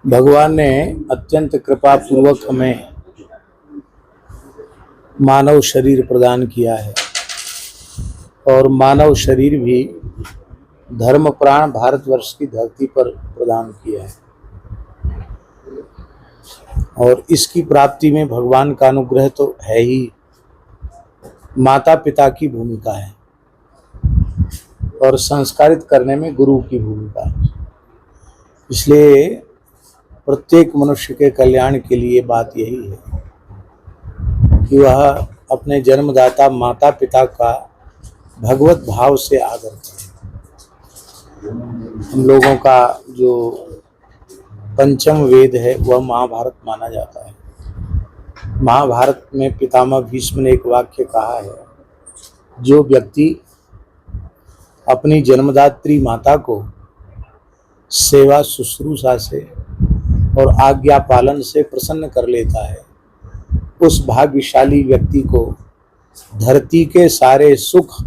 भगवान ने अत्यंत कृपा पूर्वक हमें मानव शरीर प्रदान किया है और मानव शरीर भी धर्म प्राण भारतवर्ष की धरती पर प्रदान किया है और इसकी प्राप्ति में भगवान का अनुग्रह तो है ही, माता पिता की भूमिका है और संस्कारित करने में गुरु की भूमिका है। इसलिए प्रत्येक मनुष्य के कल्याण के लिए बात यही है कि वह अपने जन्मदाता माता पिता का भगवत भाव से आदर करे। हम लोगों का जो पंचम वेद है वह महाभारत माना जाता है। महाभारत में पितामह भीष्म ने एक वाक्य कहा है, जो व्यक्ति अपनी जन्मदात्री माता को सेवा शुश्रूषा से और आज्ञा पालन से प्रसन्न कर लेता है, उस भाग्यशाली व्यक्ति को धरती के सारे सुख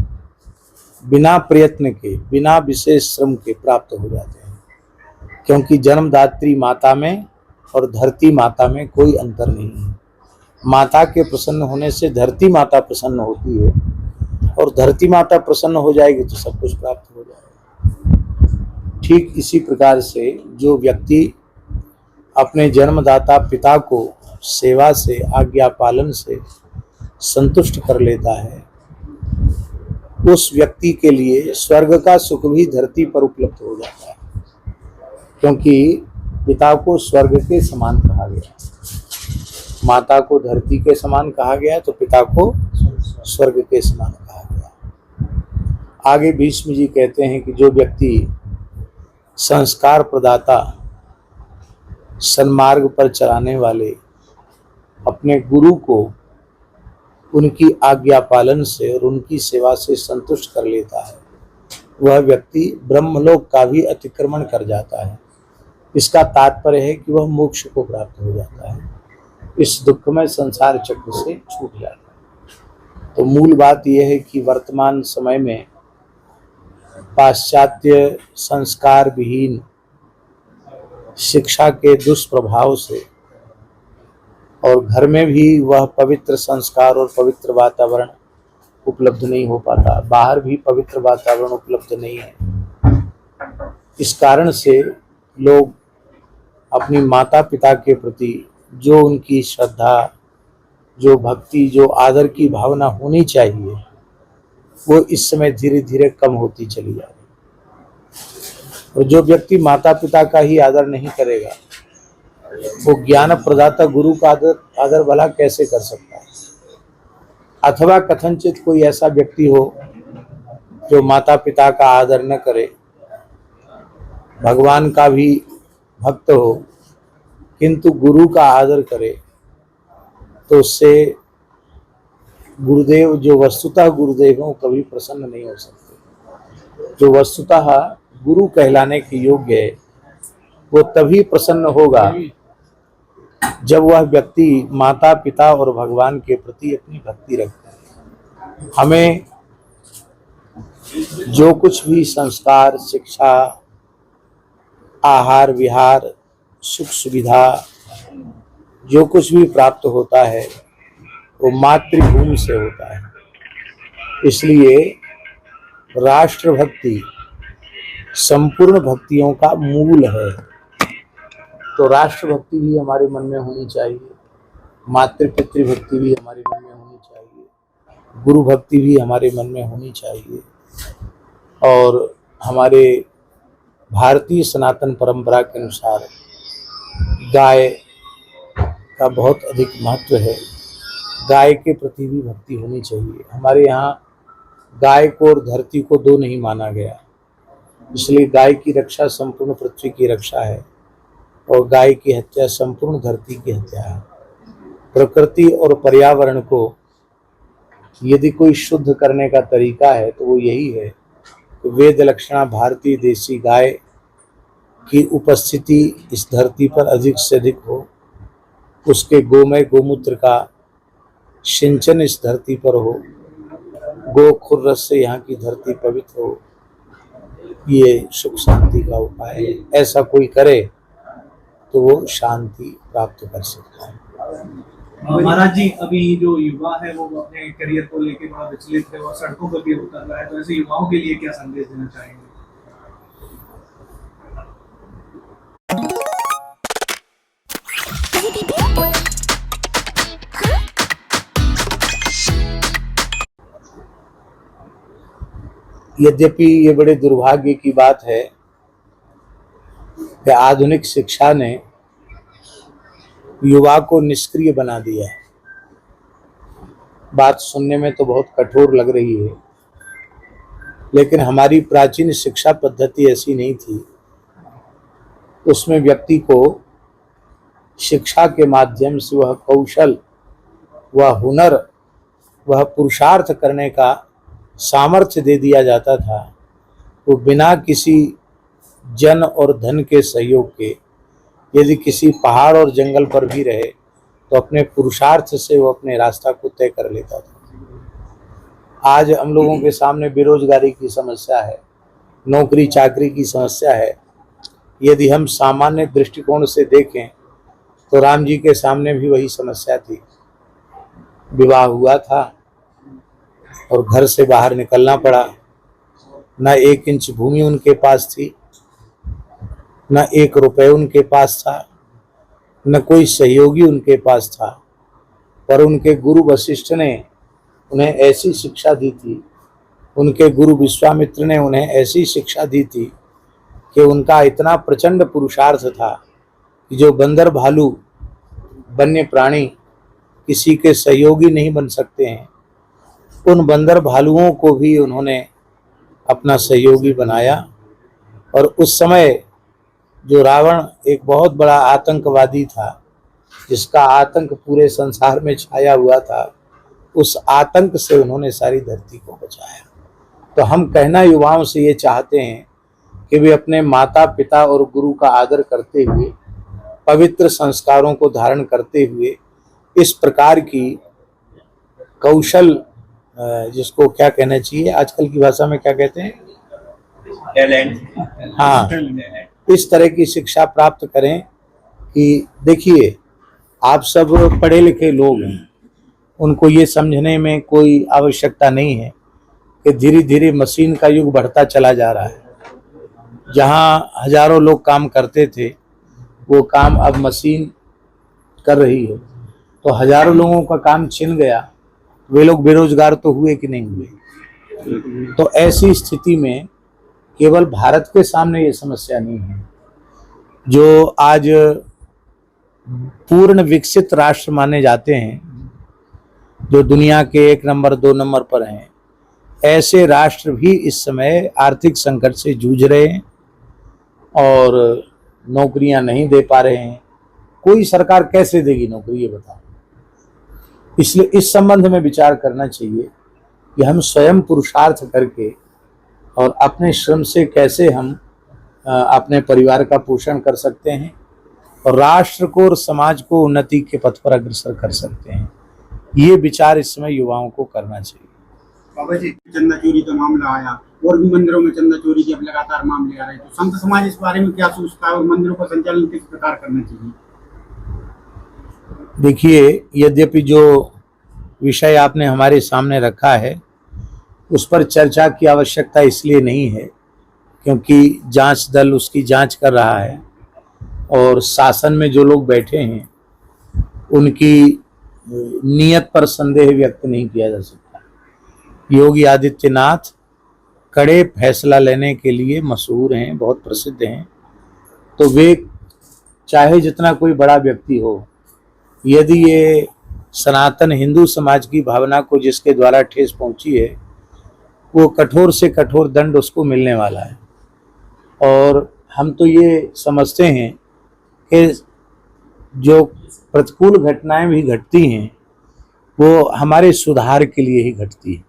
बिना प्रयत्न के, बिना विशेष श्रम के प्राप्त हो जाते हैं। क्योंकि जन्मदात्री माता में और धरती माता में कोई अंतर नहीं है। माता के प्रसन्न होने से धरती माता प्रसन्न होती है और धरती माता प्रसन्न हो जाएगी तो सब कुछ प्राप्त हो जाएगा। ठीक इसी प्रकार से जो व्यक्ति अपने जन्मदाता पिता को सेवा से, आज्ञा पालन से संतुष्ट कर लेता है, उस व्यक्ति के लिए स्वर्ग का सुख भी धरती पर उपलब्ध हो जाता है। क्योंकि पिता को स्वर्ग के समान कहा गया, माता को धरती के समान कहा गया तो पिता को स्वर्ग के समान कहा गया। आगे भीष्म जी कहते हैं कि जो व्यक्ति संस्कार प्रदाता, सन्मार्ग पर चलाने वाले अपने गुरु को उनकी आज्ञा पालन से और उनकी सेवा से संतुष्ट कर लेता है, वह व्यक्ति ब्रह्मलोक का भी अतिक्रमण कर जाता है। इसका तात्पर्य है कि वह मोक्ष को प्राप्त हो जाता है, इस दुखमय संसार चक्र से छूट जाता है। तो मूल बात यह है कि वर्तमान समय में पाश्चात्य संस्कार विहीन शिक्षा के दुष्प्रभाव से और घर में भी वह पवित्र संस्कार और पवित्र वातावरण उपलब्ध नहीं हो पाता, बाहर भी पवित्र वातावरण उपलब्ध नहीं है। इस कारण से लोग अपनी माता पिता के प्रति जो उनकी श्रद्धा, जो भक्ति, जो आदर की भावना होनी चाहिए, वो इस समय धीरे धीरे कम होती चली जा रही है। और जो व्यक्ति माता पिता का ही आदर नहीं करेगा, वो ज्ञान प्रदाता गुरु का आदर भला कैसे कर सकता है। अथवा कथनचित कोई ऐसा व्यक्ति हो जो माता पिता का आदर न करे, भगवान का भी भक्त हो किंतु गुरु का आदर करे, तो उससे गुरुदेव, जो वस्तुतः गुरुदेव हैं, कभी प्रसन्न नहीं हो सकते। जो वस्तुतः गुरु कहलाने के योग्य है वो तभी प्रसन्न होगा जब वह व्यक्ति माता पिता और भगवान के प्रति अपनी भक्ति रखता है। हमें जो कुछ भी संस्कार, शिक्षा, आहार विहार, सुख सुविधा, जो कुछ भी प्राप्त होता है वो मातृभूमि से होता है। इसलिए राष्ट्रभक्ति संपूर्ण भक्तियों का मूल है। तो राष्ट्रभक्ति भी हमारे मन में होनी चाहिए, मातृ-पितृ भक्ति भी हमारे मन में होनी चाहिए, गुरु भक्ति भी हमारे मन में होनी चाहिए। और हमारे भारतीय सनातन परंपरा के अनुसार गाय का बहुत अधिक महत्व है, गाय के प्रति भी भक्ति होनी चाहिए। हमारे यहाँ गाय को और धरती को दो नहीं माना गया, इसलिए गाय की रक्षा संपूर्ण पृथ्वी की रक्षा है और गाय की हत्या संपूर्ण धरती की हत्या है। प्रकृति और पर्यावरण को यदि कोई शुद्ध करने का तरीका है तो वो यही है कि वेद लक्षणा भारतीय देसी गाय की उपस्थिति इस धरती पर अधिक से अधिक हो, उसके गोमय गोमूत्र का सिंचन इस धरती पर हो, गो खुर रस से यहाँ की धरती पवित्र हो, ये सुख शांति का उपाय है। ऐसा कोई करे तो वो शांति प्राप्त कर सकता है। महाराज जी, अभी जो युवा है वो अपने करियर को लेकर बड़ा विचलित है और सड़कों पर भी उतर रहा है, तो ऐसे युवाओं के लिए क्या संदेश देना चाहेंगे? यद्यपि ये बड़े दुर्भाग्य की बात है कि आधुनिक शिक्षा ने युवा को निष्क्रिय बना दिया है। बात सुनने में तो बहुत कठोर लग रही है, लेकिन हमारी प्राचीन शिक्षा पद्धति ऐसी नहीं थी। उसमें व्यक्ति को शिक्षा के माध्यम से वह कौशल, वह हुनर, वह पुरुषार्थ करने का सामर्थ्य दे दिया जाता था। वो बिना किसी जन और धन के सहयोग के यदि किसी पहाड़ और जंगल पर भी रहे तो अपने पुरुषार्थ से वो अपने रास्ता को तय कर लेता था। आज हम लोगों के सामने बेरोजगारी की समस्या है, नौकरी चाकरी की समस्या है। यदि हम सामान्य दृष्टिकोण से देखें तो राम जी के सामने भी वही समस्या थी। विवाह हुआ था और घर से बाहर निकलना पड़ा। न 1 इंच भूमि उनके पास थी, न 1 रुपये उनके पास था, न कोई सहयोगी उनके पास था। पर उनके गुरु वशिष्ठ ने उन्हें ऐसी शिक्षा दी थी, उनके गुरु विश्वामित्र ने उन्हें ऐसी शिक्षा दी थी कि उनका इतना प्रचंड पुरुषार्थ था कि जो बंदर भालू वन्य प्राणी किसी के सहयोगी नहीं बन सकते हैं, उन बंदर भालुओं को भी उन्होंने अपना सहयोगी बनाया। और उस समय जो रावण एक बहुत बड़ा आतंकवादी था, जिसका आतंक पूरे संसार में छाया हुआ था, उस आतंक से उन्होंने सारी धरती को बचाया। तो हम कहना युवाओं से ये चाहते हैं कि वे अपने माता पिता और गुरु का आदर करते हुए, पवित्र संस्कारों को धारण करते हुए इस प्रकार की कौशल, जिसको क्या कहना चाहिए, आजकल की भाषा में क्या कहते हैं, टैलेंट। हाँ, इस तरह की शिक्षा प्राप्त करें कि देखिए आप सब पढ़े लिखे लोग हैं, उनको ये समझने में कोई आवश्यकता नहीं है कि धीरे धीरे मशीन का युग बढ़ता चला जा रहा है। जहाँ हजारों लोग काम करते थे वो काम अब मशीन कर रही है, तो हजारों लोगों का काम छिन गया। वे लोग बेरोजगार तो हुए कि नहीं हुए। तो ऐसी स्थिति में केवल भारत के सामने ये समस्या नहीं है। जो आज पूर्ण विकसित राष्ट्र माने जाते हैं, जो दुनिया के 1 नंबर 2 नंबर पर हैं, ऐसे राष्ट्र भी इस समय आर्थिक संकट से जूझ रहे हैं और नौकरियां नहीं दे पा रहे हैं। कोई सरकार कैसे देगी नौकरी, ये बताओ। इसलिए इस संबंध में विचार करना चाहिए कि हम स्वयं पुरुषार्थ करके और अपने श्रम से कैसे हम अपने परिवार का पोषण कर सकते हैं और राष्ट्र को और समाज को उन्नति के पथ पर अग्रसर कर सकते हैं। ये विचार इस समय युवाओं को करना चाहिए। बाबा जी, चंदा चोरी का मामला आया और भी मंदिरों में चंदा चोरी के अब लगातार मामले आ रहे हैं, तो संत समाज इस बारे में क्या सोचता है और मंदिरों का संचालन किस प्रकार करना चाहिए? देखिए, यद्यपि जो विषय आपने हमारे सामने रखा है उस पर चर्चा की आवश्यकता इसलिए नहीं है क्योंकि जांच दल उसकी जांच कर रहा है और शासन में जो लोग बैठे हैं उनकी नीयत पर संदेह व्यक्त नहीं किया जा सकता। योगी आदित्यनाथ कड़े फैसला लेने के लिए मशहूर हैं, बहुत प्रसिद्ध हैं। तो वे चाहे जितना कोई बड़ा व्यक्ति हो, यदि ये सनातन हिंदू समाज की भावना को जिसके द्वारा ठेस पहुंची है, वो कठोर से कठोर दंड उसको मिलने वाला है। और हम तो ये समझते हैं कि जो प्रतिकूल घटनाएं भी घटती हैं वो हमारे सुधार के लिए ही घटती है।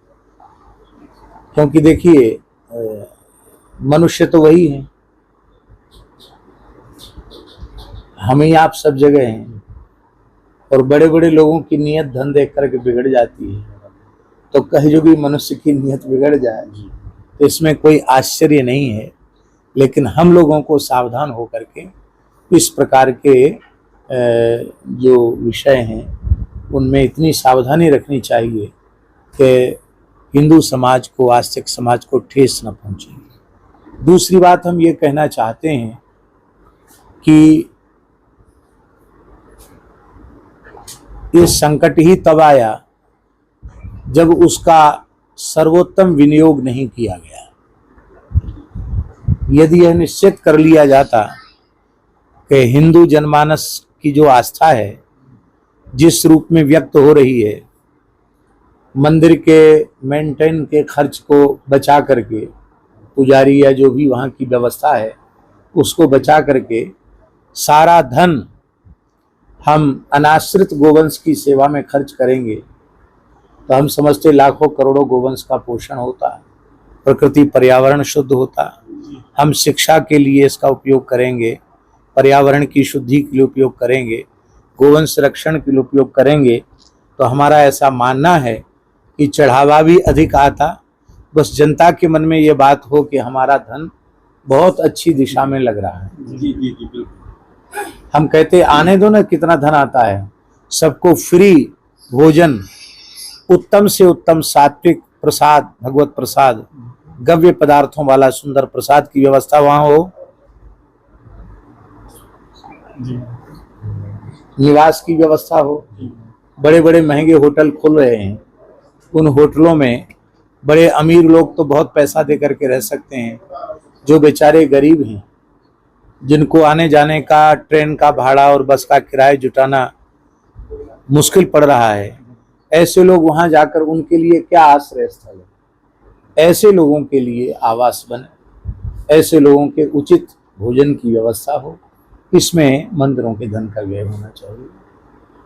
क्योंकि देखिए, मनुष्य तो वही है, हम ही आप सब जगह हैं और बड़े बड़े लोगों की नीयत धन देख करके बिगड़ जाती है। तो कहे जो भी मनुष्य की नीयत बिगड़ जाए तो इसमें कोई आश्चर्य नहीं है। लेकिन हम लोगों को सावधान होकर के इस प्रकार के जो विषय हैं उनमें इतनी सावधानी रखनी चाहिए कि हिंदू समाज को, आस्तिक समाज को ठेस न पहुंचे। दूसरी बात हम ये कहना चाहते हैं कि ये संकट ही तब आया जब उसका सर्वोत्तम विनियोग नहीं किया गया। यदि यह निश्चित कर लिया जाता कि हिंदू जनमानस की जो आस्था है जिस रूप में व्यक्त हो रही है, मंदिर के मेंटेन के खर्च को बचा करके, पुजारी या जो भी वहाँ की व्यवस्था है उसको बचा करके सारा धन हम अनाश्रित गोवंश की सेवा में खर्च करेंगे, तो हम समझते लाखों करोड़ों गोवंश का पोषण होता, प्रकृति पर्यावरण शुद्ध होता। हम शिक्षा के लिए इसका उपयोग करेंगे, पर्यावरण की शुद्धि के लिए उपयोग करेंगे, गोवंश संरक्षण के लिए उपयोग करेंगे, तो हमारा ऐसा मानना है कि चढ़ावा भी अधिक आता। बस जनता के मन में ये बात हो कि हमारा धन बहुत अच्छी दिशा में लग रहा है। जी जी जी बिल्कुल। हम कहते आने दो ना, कितना धन आता है, सबको फ्री भोजन, उत्तम से उत्तम सात्विक प्रसाद, भगवत प्रसाद, गव्य पदार्थों वाला सुंदर प्रसाद की व्यवस्था वहां हो, निवास की व्यवस्था हो। बड़े बड़े महंगे होटल खुल रहे हैं, उन होटलों में बड़े अमीर लोग तो बहुत पैसा दे करके रह सकते हैं, जो बेचारे गरीब हैं, जिनको आने जाने का, ट्रेन का भाड़ा और बस का किराया जुटाना मुश्किल पड़ रहा है, ऐसे लोग वहां जाकर उनके लिए क्या आश्रय स्थल है। ऐसे लोगों के लिए आवास बने, ऐसे लोगों के उचित भोजन की व्यवस्था हो, इसमें मंदिरों के धन का व्यय होना चाहिए।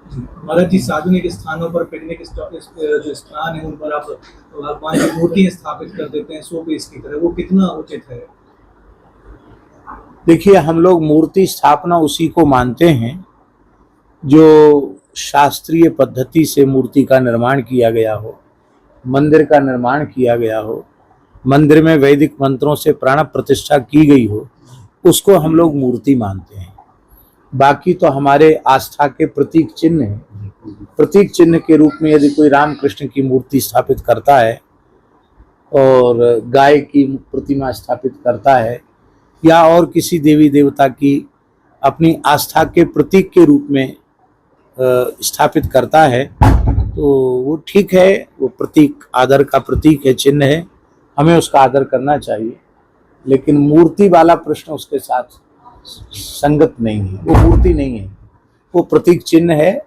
महाराज जी, सार्वजनिक स्थानों पर, पिकनिक जो स्थान है उन पर आप भगवान की मूर्ति स्थापित कर देते हैं शो पीस की तरह, वो कितना उचित है? देखिए, हम लोग मूर्ति स्थापना उसी को मानते हैं जो शास्त्रीय पद्धति से मूर्ति का निर्माण किया गया हो, मंदिर का निर्माण किया गया हो, मंदिर में वैदिक मंत्रों से प्राण प्रतिष्ठा की गई हो, उसको हम लोग मूर्ति मानते हैं। बाकी तो हमारे आस्था के प्रतीक चिन्ह हैं। प्रतीक चिन्ह के रूप में यदि कोई रामकृष्ण की मूर्ति स्थापित करता है और गाय की प्रतिमा स्थापित करता है या और किसी देवी देवता की अपनी आस्था के प्रतीक के रूप में स्थापित करता है, तो वो ठीक है, वो प्रतीक आदर का प्रतीक है, चिन्ह है, हमें उसका आदर करना चाहिए। लेकिन मूर्ति वाला प्रश्न उसके साथ संगत नहीं है, वो मूर्ति नहीं है, वो प्रतीक चिन्ह है।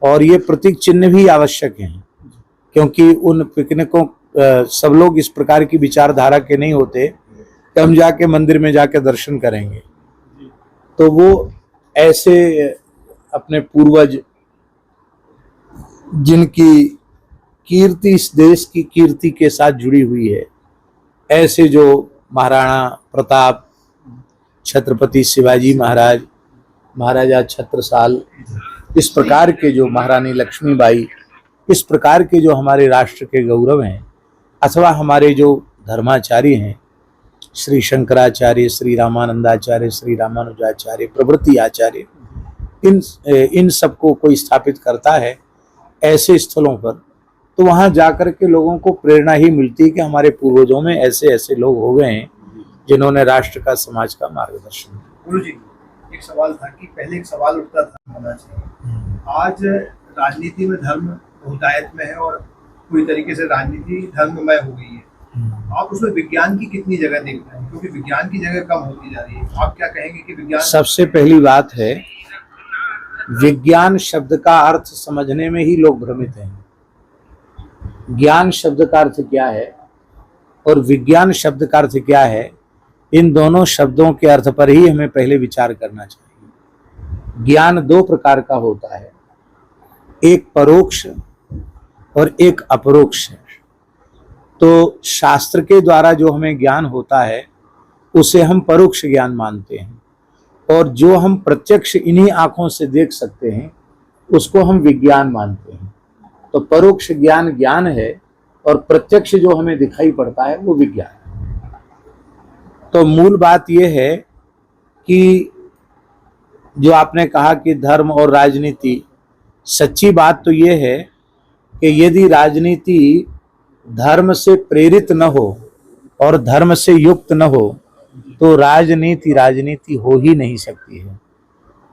और ये प्रतीक चिन्ह भी आवश्यक हैं, क्योंकि उन पिकनिकों सब लोग इस प्रकार की विचारधारा के नहीं होते कि हम जाके मंदिर में जाके दर्शन करेंगे। तो वो ऐसे अपने पूर्वज जिनकी कीर्ति इस देश की कीर्ति के साथ जुड़ी हुई है, ऐसे जो महाराणा प्रताप, छत्रपति शिवाजी महाराज, महाराजा छत्रसाल, इस प्रकार के जो महारानी लक्ष्मीबाई, इस प्रकार के जो हमारे राष्ट्र के गौरव हैं, अथवा हमारे जो धर्माचार्य हैं, श्री शंकराचार्य, श्री रामानंदाचार्य, श्री रामानुजाचार्य प्रभृति आचार्य, इन सबको कोई स्थापित करता है ऐसे स्थलों पर, तो वहां जाकर के लोगों को प्रेरणा ही मिलती है कि हमारे पूर्वजों में ऐसे ऐसे लोग हो गए हैं जिन्होंने राष्ट्र का, समाज का मार्गदर्शन किया। गुरु जी, एक सवाल था कि पहले एक सवाल उठता था, आज राजनीति में धर्म बहुतायत में है और पूरी तरीके से राजनीति धर्ममय हो गई है, आप उसमें विज्ञान की कितनी जगह देखते हैं? क्योंकि विज्ञान की जगह कम होती जा रही है, आप क्या कहेंगे कि विज्ञान? सबसे पहली बात है, विज्ञान शब्द का अर्थ समझने में ही लोग भ्रमित हैं। ज्ञान शब्द का अर्थ क्या है और विज्ञान शब्द का अर्थ क्या है, इन दोनों शब्दों के अर्थ पर ही हमें पहले विचार करना चाहिए। ज्ञान दो प्रकार का होता है, एक परोक्ष और एक अपरोक्ष। तो शास्त्र के द्वारा जो हमें ज्ञान होता है उसे हम परोक्ष ज्ञान मानते हैं, और जो हम प्रत्यक्ष इन्हीं आंखों से देख सकते हैं उसको हम विज्ञान मानते हैं। तो परोक्ष ज्ञान ज्ञान है और प्रत्यक्ष जो हमें दिखाई पड़ता है वो विज्ञान है। तो मूल बात यह है कि जो आपने कहा कि धर्म और राजनीति, सच्ची बात तो यह है कि यदि राजनीति धर्म से प्रेरित न हो और धर्म से युक्त न हो तो राजनीति हो ही नहीं सकती है।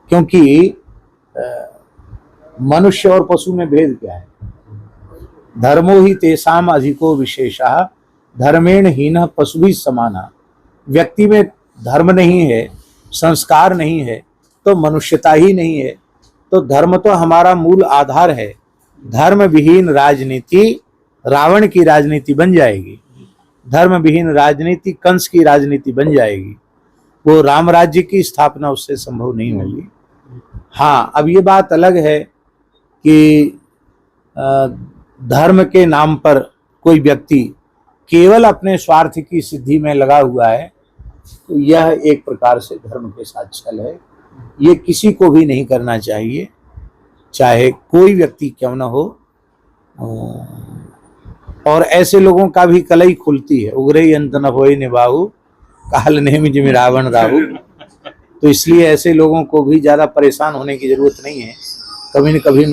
क्योंकि मनुष्य और पशु में भेद क्या है? धर्मो ही तेषाम अधिको विशेषः धर्मेण हीनः पशुभिः समानः। व्यक्ति में धर्म नहीं है, संस्कार नहीं है तो मनुष्यता ही नहीं है। तो धर्म तो हमारा मूल आधार है। धर्म विहीन राजनीति रावण की राजनीति बन जाएगी, धर्म विहीन राजनीति कंस की राजनीति बन जाएगी। वो राम राज्य की स्थापना उससे संभव नहीं होगी। हाँ, अब ये बात अलग है कि धर्म के नाम पर कोई व्यक्ति केवल अपने स्वार्थ की सिद्धि में लगा हुआ है, तो यह एक प्रकार से धर्म के साथ छल है। ये किसी को भी नहीं करना चाहिए, चाहे कोई व्यक्ति क्यों न हो। और ऐसे लोगों का भी कलई खुलती है, उग्रे अंत न होए निभाऊ काल नेम जिमि रावण राहु। तो इसलिए ऐसे लोगों को भी ज्यादा परेशान होने की जरूरत नहीं है, कभी न कभी